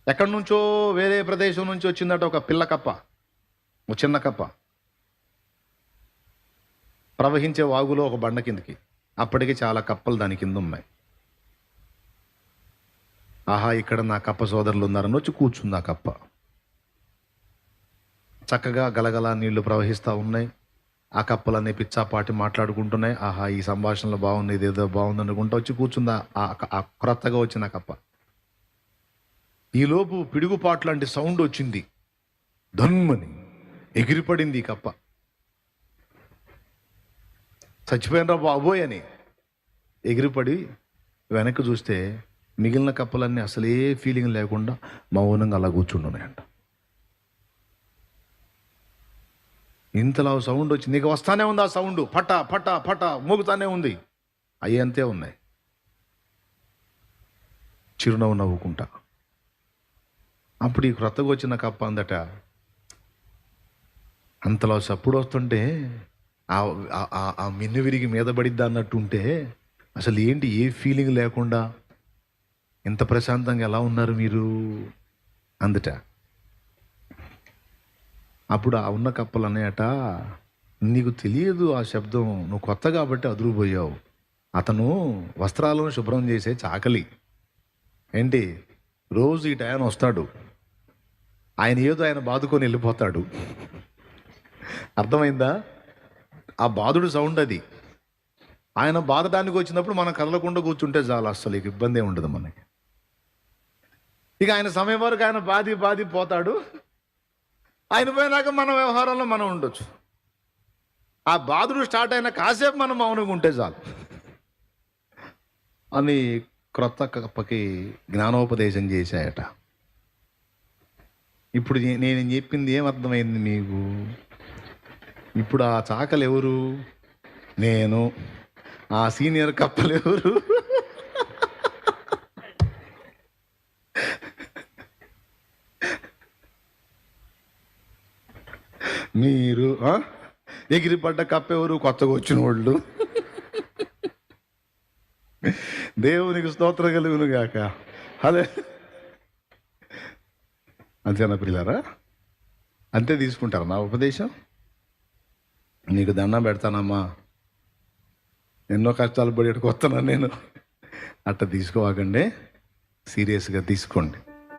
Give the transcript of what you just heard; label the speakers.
Speaker 1: ఎక్కడి నుంచో వేరే ప్రదేశం నుంచి వచ్చిందట ఒక పిల్ల కప్ప, ఒక చిన్న కప్ప ప్రవహించే వాగులో ఒక బండ కిందకి. అప్పటికి చాలా కప్పలు దాని కింద ఉన్నాయి. ఆహా, ఇక్కడ నా కప్ప సోదరులు ఉన్నారని వచ్చి కూర్చుంది ఆ కప్ప. చక్కగా గలగల నీళ్లు ప్రవహిస్తూ ఉన్నాయి. ఆ కప్పలన్నీ పిచ్చాపాటి మాట్లాడుకుంటున్నాయి. ఆహా, ఈ సంభాషణలు బాగుంది, ఇదేదో బాగుంది అనుకుంటూ వచ్చి కూర్చుంది ఆ క్రొత్తగా వచ్చిన కప్ప. ఈలోపు పిడుగుపాటు లాంటి సౌండ్ వచ్చింది. ధన్మని ఎగిరిపడింది ఈ కప్ప. చచ్చిపోయినరా బాబోయ్ అని ఎగిరిపడి వెనక్కి చూస్తే మిగిలిన కప్పలన్నీ అసలే ఫీలింగ్ లేకుండా మౌనంగా అలా కూర్చుండున్నాయంట. ఇంతలా సౌండ్ వచ్చింది. నీకు వస్తానే ఉంది ఆ సౌండ్, పట పట పట మోగుతానే ఉంది. అయ్యంతే ఉన్నాయి. చిరునవ్వు నవ్వుకుంటా. అప్పుడు ఈ క్రొత్తగా వచ్చిన కప్ప అందట, అంతలా సప్పుడు వస్తుంటే ఆ మిన్ను విరిగి మీద పడిద్దా అన్నట్టు ఉంటే అసలు ఏంటి, ఏ ఫీలింగ్ లేకుండా ఇంత ప్రశాంతంగా ఎలా ఉన్నారు మీరు అందట. అప్పుడు ఆ ఉన్న కప్పలు అన్నాయట, నీకు తెలియదు ఆ శబ్దం, నువ్వు కొత్త కాబట్టి అదురుపోయావు. అతను వస్త్రాలను శుభ్రం చేసే చాకలి. ఏంటి, రోజు ఈ టైం వస్తాడు, ఆయన ఏదో ఆయన బాదుకొని వెళ్ళిపోతాడు. అర్థమైందా? ఆ బాధుడు సౌండ్ అది. ఆయన బాధడానికి వచ్చినప్పుడు మనం కదలకుండా కూర్చుంటే చాలు, అస్సలు ఇక ఇబ్బంది ఏమి ఉండదు మనకి. ఇక ఆయన సమయం వరకు ఆయన బాధి పోతాడు. ఆయన పోయినాక మన వ్యవహారంలో మనం ఉండొచ్చు. ఆ బాధుడు స్టార్ట్ అయిన కాసేపు మనం మౌనంగా ఉంటే చాలు అని క్రొత్త కప్పకి జ్ఞానోపదేశం చేశాయట. ఇప్పుడు నేను చెప్పింది ఏమర్థమైంది మీకు? ఇప్పుడు ఆ చాకలు ఎవరు? నేను. ఆ సీనియర్ కప్పలు ఎవరు? మీరు. ఎగిరిపడ్డ కప్ప ఎవరు? కొత్తగా వచ్చిన వాళ్ళు. దేవునికి స్తోత్రం కలుగును గాక. అదే అంతేనా పిల్లారా? అంతే తీసుకుంటారా నా ఉపదేశం? నీకు దండం పెడతానమ్మా, ఎన్నో కష్టాలు పడి వస్తున్నాను నేను. అట్లా తీసుకోవాకండి, సీరియస్గా తీసుకోండి.